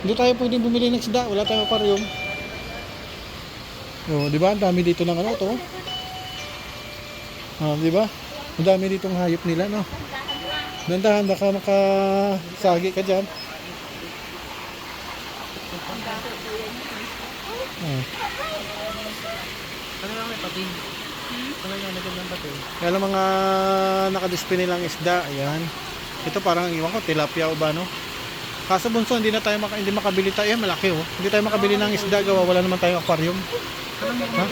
Hindi tayo pwedeng bumili ng isda, wala tayong aquarium. Oh, di ba? Ang dami dito ng ano to. Ah, di ba? Ang dami ditong hayop nila, no? Dandahan, baka makasagi ka dyan. Oh. Ano lang may pating? Ano lang magandang pating? Yan ang mga nakadisplay nilang isda. Ayan. Ito parang iwan ko, tilapia o ba, no? Kaso bunso, hindi makabili tayo. Ayan, malaki oh. Hindi tayo makabili ng isda, gawa wala naman tayong aquarium. Ha?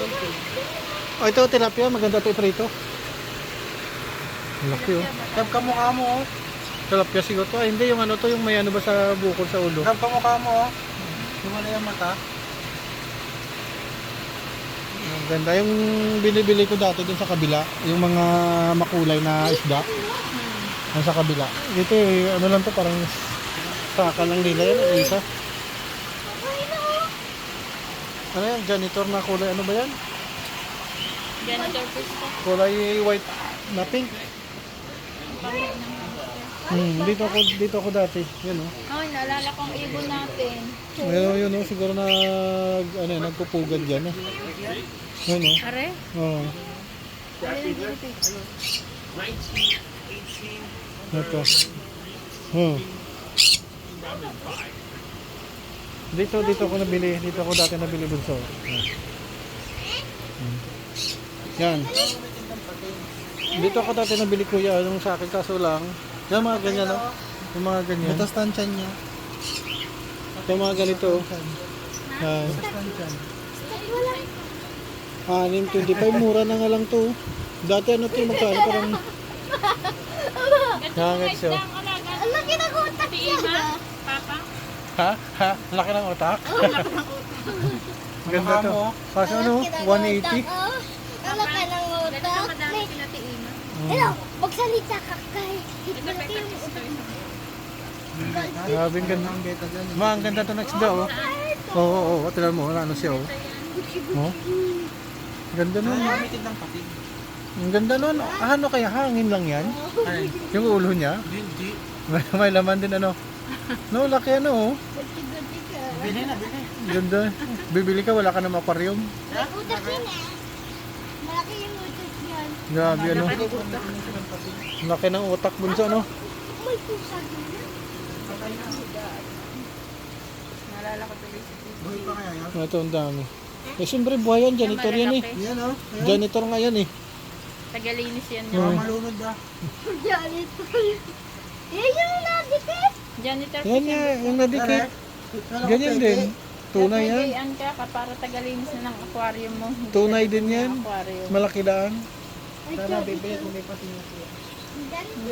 Oh, ito tilapia, maganda ito iprito. Malaki oh. Tab ka mukha mo oh. Tilapia siguro to. Ay, hindi, yung ano to, yung may ano ba sa bukol sa ulo. Tab ka mukha mo oh. Wala yung mata. Ang ganda yung binibili ko dati dun sa kabila, yung mga makulay na isda. Sa kabila. Dito ano lang to, parang saka lang nila yan, isa. Ano yan? Janitor na kulay, ano ba yan? Janitor fish po. Kulay white na pink. Dito ako dati. Yan oh. Ay, naalala kong ibon natin. Yun oh, siguro nagpupugad diyan eh. Yan oh. Are? Oo. Ito. Oh. Dito ako nabili. Dito ako dati nabili bunso. Yan. Dito ako dati nabili kuya, yung sa akin kaso lang. Yung mga ganyan no? Yung mga ganyan. Butas tansyan niya. Yung mga ganito. Butas tansyan. 6.25 mura na nga lang to. Dati ano to, magkano parang hangit siya. Ang laki na utak niya. Papa? Ha? Ha? Ang laki ng utak? Ganda to. mo. Kaso ano? 180? Ang laki ng utak. Madami pinatiiman. Hello, magsalita ka kay. Malaki yung utak. Grabe ang ganda. Ang beta dyan. Ma, ang ganda to ng isda oh. Oo. Tignan mo, ano siya oh. Oh. Ganda nun. Gamitin ng pating. Ang ganda nun. Ano kaya? Hangin lang yan? Ay, Yung ulo niya? hindi. May laman din ano. No, laki ano oh. Gati-gati ka. Bili na, bili. Ganda. Bibili ka, wala ka ng aquarium. May utak yun eh. Malaki yung utak yan. Grabe ano. Laki ng utak bunso ano. May pusa din yan. Naalala ko tuloy si Tito. Buhay pa kaya yan? Ito ang dami. Eh siyempre buhay yan, janitor yan eh. Yan oh. Ayan. Janitor nga yan eh. Tagalinis yan. Hmm. Malunod ah. Janitor. Yan yung nadikit. Janitor Yan fish nga, yan. yung nadikit. Ganyan din. Tunay yan. Nagpapagayaan ka para tagalinis na ng aquarium mo. Hindi Tunay na din ng yan. Aquarium. Malaki daan. Sana bibili kung may pating na siya.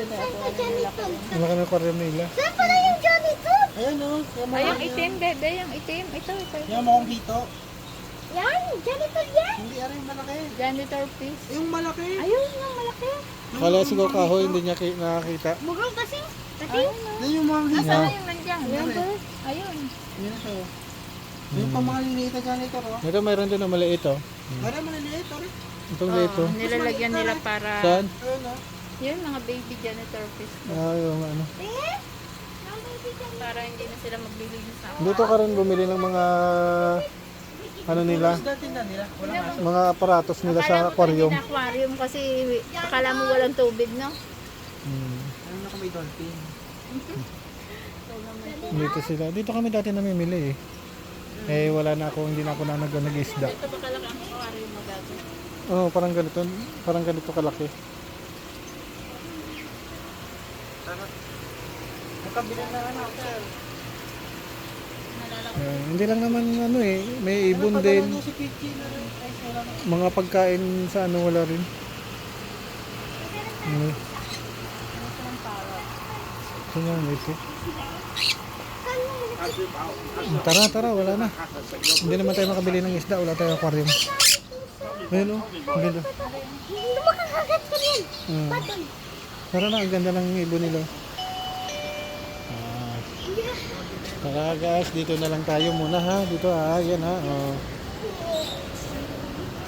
Saan pa janitor? Malaki ng aquarium nila. Saan pala yung janitor? Ayan oh. Ay, yung itim, bebe. Yung itim. Ito. Yan mukhang hito. Yan, janitor yan. Hindi, aray malaki. Janitor fish. Yung malaki. Ayun yung malaki. Kala siguro kahoy, hindi niya nakakita. Mukhang kasing. Ayun, no. Yan yung mga hito. Nasaan na yung nandiyan? Ayun. Ayun. Yan siya oh. Yung pang mga liliit na janitor oh. Ito mayroon din na maliit oh. Aray maliliit aray. Itong dito. Nilalagyan nila para... Saan? Ayun oh. Yun, mga baby janitor fish. Ah, yung ano. Eh? Para hindi na sila maglilinis sa Dito ka rin bumili ng mga ano nila, Dati na nila. Wala nga. mga aparatos nila sa aquarium. Hindi na aquarium kasi akala mo walang tubig, no? Ano na kung may dolphin. Dito sila. Dito kami dati namimili eh. Eh wala na ako, hindi na ako nag-isda. Ito ba kalaki ang aquarium mo dati? Oh, parang ganito kalaki. Magkabila na ano. Hindi lang naman ano eh, may ibon din. Si Pichi na rin. Ay, wala na. Mga pagkain sa ano wala rin. Saan yung ito? Tara, wala na. Hindi naman tayo makabili ng isda, wala tayong aquarium. Ayun o, ang ganda. Lumakagat ka rin. Patol. Tara na, ang ganda ng ibon nila. Tara guys, dito na lang tayo muna ha. Dito ha, yan ha. Oh.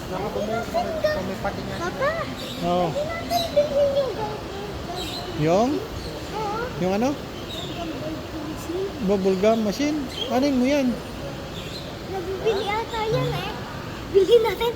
Saka kung may pating na. Papa, Oh. natin bilhin yung Yung? Oo. Yung ano? Bubble gum machine. Ano mo yan? Nabibili ata yan eh. Bilhin natin.